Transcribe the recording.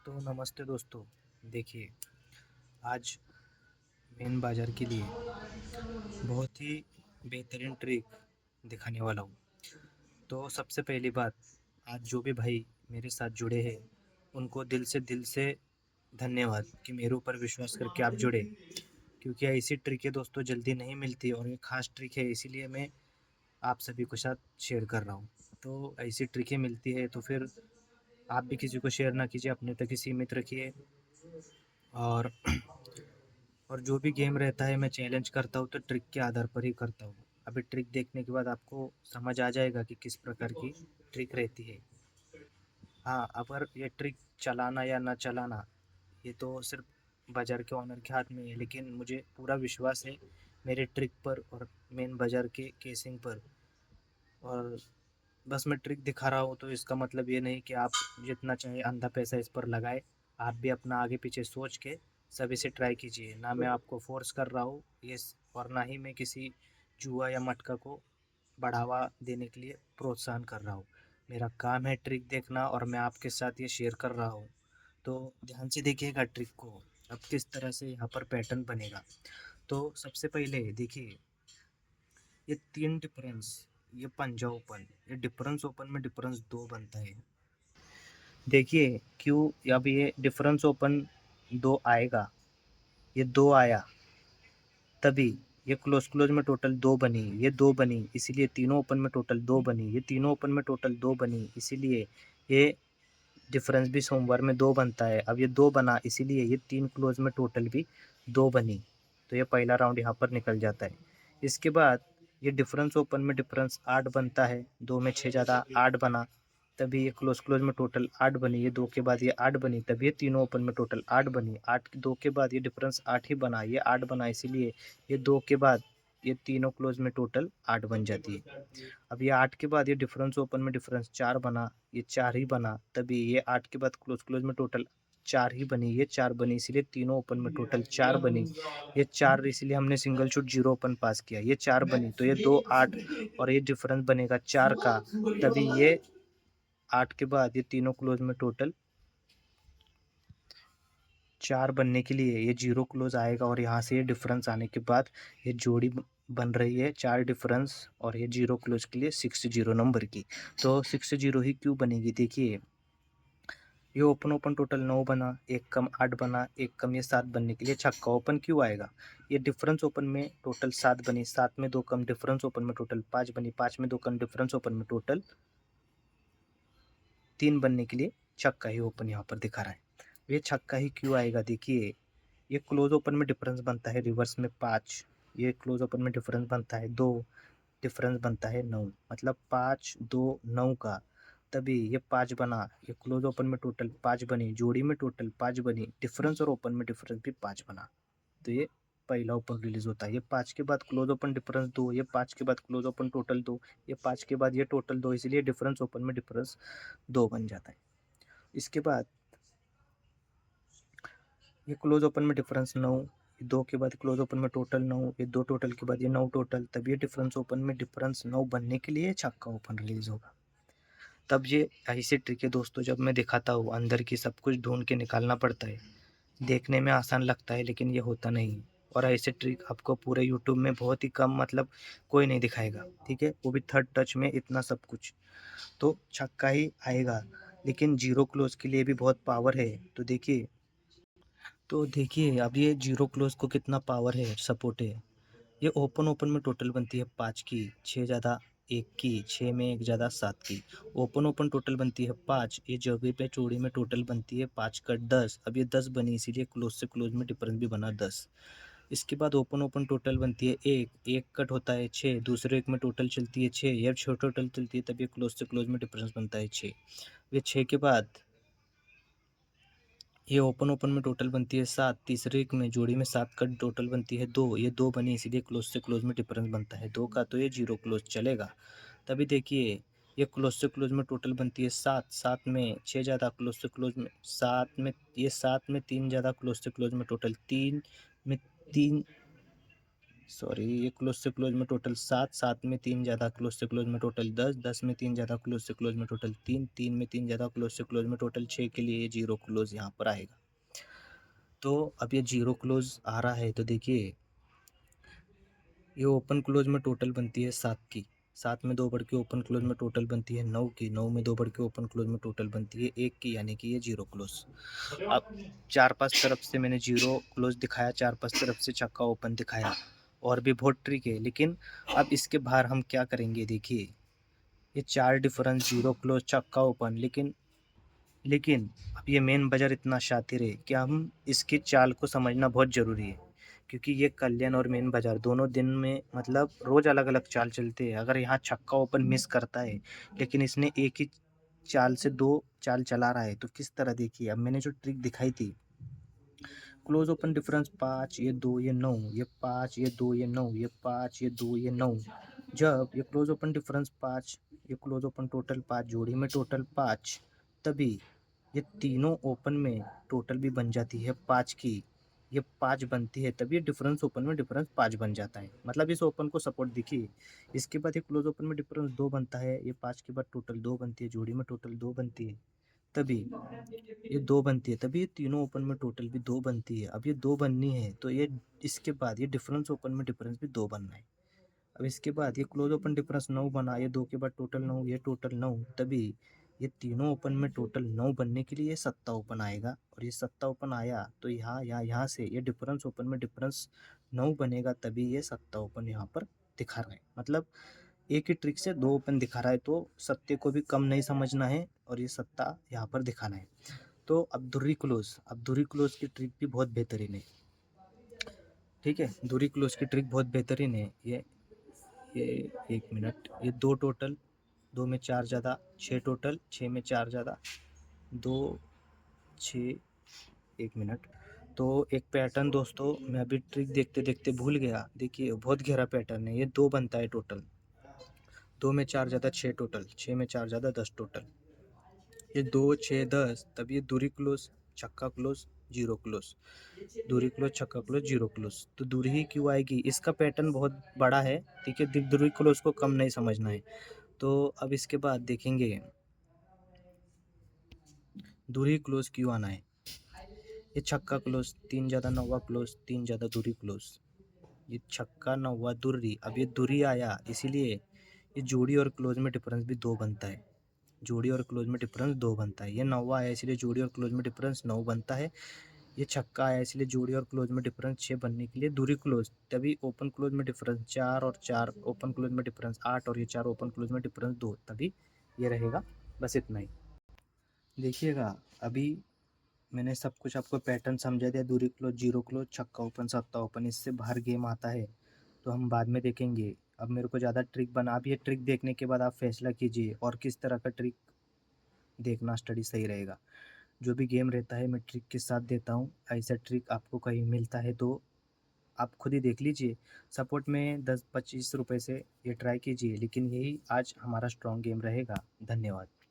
तो नमस्ते दोस्तों। देखिए, आज मेन बाज़ार के लिए बहुत ही बेहतरीन ट्रिक दिखाने वाला हूँ। तो सबसे पहली बात, आज जो भी भाई मेरे साथ जुड़े हैं, उनको दिल से धन्यवाद कि मेरे ऊपर विश्वास करके आप जुड़े। क्योंकि ऐसी ट्रिकें दोस्तों जल्दी नहीं मिलती और ये ख़ास ट्रिक है, इसीलिए मैं आप सभी के साथ शेयर कर रहा हूँ। तो ऐसी ट्रिकें मिलती है तो फिर आप भी किसी को शेयर ना कीजिए, अपने तक ही सीमित रखिए। और और जो भी गेम रहता है मैं चैलेंज करता हूँ तो ट्रिक के आधार पर ही करता हूँ। अभी ट्रिक देखने के बाद आपको समझ आ जाएगा कि किस प्रकार की ट्रिक रहती है। हाँ, अगर ये ट्रिक चलाना या ना चलाना, ये तो सिर्फ बाज़ार के ओनर के हाथ में है, लेकिन मुझे पूरा विश्वास है मेरे ट्रिक पर और मेन बाज़ार के केसिंग पर। और बस मैं ट्रिक दिखा रहा हूँ तो इसका मतलब ये नहीं कि आप जितना चाहे अंधा पैसा इस पर लगाए। आप भी अपना आगे पीछे सोच के सब इसे ट्राई कीजिए। ना मैं आपको फोर्स कर रहा हूँ और ना ही मैं किसी जुआ या मटका को बढ़ावा देने के लिए प्रोत्साहन कर रहा हूँ। मेरा काम है ट्रिक देखना और मैं आपके साथ ये शेयर कर रहा हूँ। तो ध्यान से देखिएगा ट्रिक को। अब किस तरह से यहाँ पर पैटर्न बनेगा। तो सबसे पहले देखिए, ये 3 डिफरेंस, ये पंजा ओपन, ये डिफरेंस ओपन में डिफरेंस 2 बनता है। देखिए क्यों अब ये डिफरेंस ओपन 2 आएगा, ये 2 आया तभी ये क्लोज में टोटल 2 बनी, ये 2 बनी इसीलिए तीनों ओपन में टोटल 2 बनी, ये तीनों ओपन में टोटल 2 बनी इसीलिए ये डिफरेंस भी सोमवार में 2 बनता है। अब ये 2 बना इसीलिए ये 3 क्लोज में टोटल भी 2 बनी। तो ये पहला राउंड यहाँ पर निकल जाता है। इसके बाद ये डिफरेंस ओपन में डिफरेंस 8 बनता है, 2 में 6 ज़्यादा 8 बना, तभी ये क्लोज में टोटल 8 बनी, ये 2 के बाद ये 8 बनी, तभी ये तीनों ओपन में टोटल 8 बनी, 8 2 के बाद ये डिफरेंस 8 ही बना, ये 8 बना इसीलिए ये 2 के बाद ये तीनों क्लोज में टोटल 8 बन जाती है। अब ये 8 के बाद ये डिफरेंस ओपन में डिफरेंस 4 बना, ये 4 ही बना, तभी ये 8 के बाद क्लोज में टोटल 4 ही बनी, ये 4 बनी इसीलिए तीनों ओपन में टोटल 4 बनी, ये 4 इसीलिए हमने सिंगल शॉट 0 ओपन पास किया, ये 4 बनी तो ये 2 8 और ये डिफरेंस बनेगा 4 का, तभी ये 8 के बाद ये तीनों क्लोज में टोटल 4 बनने के लिए ये 0 क्लोज आएगा और यहाँ से ये डिफरेंस आने के बाद ये जोड़ी बन रही है 4 डिफरेंस और ये 0 क्लोज के लिए 60 नंबर की। तो 60 ही क्यों बनेगी, देखिए ये ओपन टोटल 9 बना, एक कम 8 बना, एक कम ये 7 बनने के लिए छक्का ओपन क्यों आएगा। ये डिफरेंस ओपन में टोटल 7 बनी, 7 में 2 कम डिफरेंस ओपन में टोटल 5 बनी, 5 में 2 कम डिफरेंस ओपन में टोटल 3 बनने के लिए छक्का ही ओपन यहाँ पर दिखा रहा है। ये छक्का ही क्यों आएगा, देखिए ये क्लोज ओपन में डिफरेंस बनता है रिवर्स में 5, ये क्लोज ओपन में डिफरेंस बनता है 2, डिफरेंस बनता है 9, मतलब 5 2 9 का, तभी ये 5 बना, ये क्लोज ओपन में टोटल 5 बनी, जोड़ी में टोटल 5 बनी, डिफरेंस और ओपन में डिफरेंस भी 5 बना, तो ये पहला ओपन रिलीज होता है। ये 5 के बाद क्लोज ओपन डिफरेंस 2, ये 5 के बाद क्लोज ओपन टोटल 2, ये 5 के बाद ये टोटल 2 इसलिए डिफरेंस ओपन में डिफरेंस 2 बन जाता है। इसके बाद ये क्लोज ओपन में डिफरेंस 9, 2 के बाद क्लोज ओपन में टोटल 9, ये 2 टोटल के बाद ये 9 टोटल, तब ये डिफरेंस ओपन में डिफरेंस 9 बनने के लिए छक्का ओपन रिलीज होगा। तब ये ऐसी ट्रिक है दोस्तों, जब मैं दिखाता हूँ अंदर की सब कुछ ढूंढ के निकालना पड़ता है। देखने में आसान लगता है लेकिन ये होता नहीं है। और ऐसे ट्रिक आपको पूरे यूट्यूब में बहुत ही कम, मतलब कोई नहीं दिखाएगा, ठीक है, वो भी थर्ड टच में इतना सब कुछ। तो छक्का ही आएगा, लेकिन जीरो क्लोज के लिए भी बहुत पावर है। तो देखिए अब ये जीरो क्लोज को कितना पावर है, सपोर्ट है। ये ओपन में टोटल बनती है 5 की, 6 ज़्यादा 1 की, 6 में 1 ज़्यादा 7 की, ओपन टोटल बनती है 5, ये जगह पे चौड़ी में टोटल बनती है 5 का 10, अब ये 10 बनी इसीलिए क्लोज से क्लोज में डिफरेंस भी बना 10। इसके बाद ओपन टोटल बनती है 1, 1 कट होता है 6, दूसरे एक में टोटल चलती है 6, ये 6 टोटल चलती है तब ये क्लोज से क्लोज में डिफरेंस बनता है 6। ये 6 के बाद ये ओपन में टोटल बनती है 7, तीसरे एक में जोड़ी में 7 का टोटल बनती है 2, ये 2 बनी इसीलिए क्लोज से क्लोज में डिफरेंस बनता है 2 का, तो ये जीरो क्लोज चलेगा। तभी देखिए ये क्लोज से क्लोज में टोटल बनती है 7, 7 में 6 ज़्यादा क्लोज से क्लोज में 7 में, ये 7 में 3 ज़्यादा क्लोज से क्लोज में टोटल 3 में 3 सॉरी, ये क्लोज से क्लोज में टोटल 7, 7 में 3 ज़्यादा, क्लोज से क्लोज में टोटल 10, 10 में 3 ज़्यादा, क्लोज से क्लोज में टोटल 3, 3 में 3 ज़्यादा, क्लोज से क्लोज में टोटल 6 के लिए ये जीरो क्लोज यहाँ पर आएगा। तो अब ये जीरो क्लोज आ रहा है तो देखिए ये ओपन क्लोज में टोटल बनती है 7 की, 7 में 2 बढ़ के ओपन क्लोज में टोटल बनती है 9 की, 9 में 2 बढ़ के ओपन क्लोज में टोटल बनती है 1 की, यानी कि ये जीरो क्लोज। अब 4-5 तरफ से मैंने जीरो क्लोज दिखाया, 4-5 तरफ से छक्का ओपन दिखाया, और भी बहुत ट्रिक है, लेकिन अब इसके बाहर हम क्या करेंगे देखिए, ये 4 डिफरेंस जीरो क्लोज छक्का ओपन, लेकिन लेकिन अब ये मेन बाज़ार इतना शातिर है कि हम इसकी चाल को समझना बहुत ज़रूरी है, क्योंकि ये कल्याण और मेन बाज़ार दोनों दिन में मतलब रोज़ अलग-अलग चाल चलते हैं। अगर यहाँ छक्का ओपन मिस करता है, लेकिन इसने एक ही चाल से 2 चाल चला रहा है, तो किस तरह देखिए अब मैंने जो ट्रिक दिखाई थी, क्लोज ओपन डिफरेंस 5, ये 2, ये 9, ये 5, ये 2, ये 9, ये 5, ये 2, ये 9। जब ये क्लोज ओपन डिफरेंस 5, ये क्लोज ओपन टोटल 5, जोड़ी में टोटल 5, तभी ये तीनों ओपन में टोटल भी बन जाती है 5 की, ये 5 बनती है, तभी ये डिफरेंस ओपन में डिफरेंस 5 बन जाता है। मतलब इस ओपन को सपोर्ट देखिए, इसके बाद ये क्लोज ओपन में डिफरेंस 2 बनता है, ये 5 के बाद टोटल 2 बनती है, जोड़ी में टोटल 2 बनती है, तभी ये 2 बनती है, तभी ये तीनों ओपन में टोटल भी 2 बनती है। अब ये 2 बननी है तो ये इसके बाद ये डिफरेंस ओपन में डिफरेंस भी 2 बनना है। अब इसके बाद ये क्लोज ओपन डिफरेंस 9 बना, ये 2 के बाद टोटल 9, ये टोटल 9, तभी ये तीनों ओपन में टोटल 9 बनने के लिए ये सत्ता ओपन आएगा, और ये सत्ता ओपन आया तो यहाँ से ये डिफरेंस ओपन में डिफरेंस 9 बनेगा, तभी ये सत्ता ओपन यहाँ पर दिखा रहा है। मतलब एक ही ट्रिक से 2 ओपन दिखा रहा है, तो सत्ते को भी कम नहीं समझना है और ये सत्ता यहाँ पर दिखाना है। तो अब धुरी क्लोज की ट्रिक भी बहुत बेहतरीन है, ठीक है। धुरी क्लोज की ट्रिक बहुत बेहतरीन है। ये 1 मिनट, ये 2 टोटल, 2 में 4 ज़्यादा, 6 टोटल, 6 में 4 ज़्यादा, 2, 6, 1 मिनट। तो एक पैटर्न दोस्तों मैं अभी ट्रिक देखते देखते भूल गया, देखिए बहुत गहरा पैटर्न है। ये 2 बनता है टोटल, 2 में 4 ज़्यादा 6 टोटल, 6 में 4 ज़्यादा 10 टोटल, ये 2, 6, 10, तब ये धुरी क्लोज, छक्का क्लोज, जीरो क्लोज, धुरी क्लोज, छक्का क्लोज, जीरो क्लोज। तो धुरी ही क्यों आएगी, इसका पैटर्न बहुत बड़ा है, ठीक है। धुरी क्लोज को कम नहीं समझना है। तो अब इसके बाद देखेंगे धुरी क्लोज क्यों आना है। ये छक्का क्लोज, 3 ज़्यादा नौवा क्लोज, 3 ज़्यादा धुरी क्लोज, ये छक्का नौवा धुरी, अब ये धुरी आया इसीलिए ये जोड़ी और क्लोज में डिफरेंस भी 2 बनता है, जोड़ी और क्लोज में डिफरेंस 2 बनता है। ये नौवा आया इसलिए जोड़ी और क्लोज में डिफरेंस 9 बनता है। ये छक्का आया इसलिए जोड़ी और क्लोज में डिफरेंस 6 बनने के लिए धुरी क्लोज, तभी ओपन क्लोज में डिफरेंस 4 और 4 ओपन क्लोज में डिफरेंस 8 और ये 4 ओपन क्लोज में डिफरेंस 2, तभी ये रहेगा। बस इतना ही देखिएगा। अभी मैंने सब कुछ आपको पैटर्न समझा दिया, धुरी क्लोज, जीरो क्लोज, छक्का ओपन, सत्ता ओपन, इससे बाहर गेम आता है तो हम बाद में देखेंगे। अब मेरे को ज़्यादा ट्रिक बना, अब ये ट्रिक देखने के बाद आप फैसला कीजिए और किस तरह का ट्रिक देखना स्टडी सही रहेगा। जो भी गेम रहता है मैं ट्रिक के साथ देता हूँ, ऐसा ट्रिक आपको कहीं मिलता है तो आप खुद ही देख लीजिए। सपोर्ट में 10-25 रुपए से ये ट्राई कीजिए, लेकिन यही आज हमारा स्ट्रॉन्ग गेम रहेगा। धन्यवाद।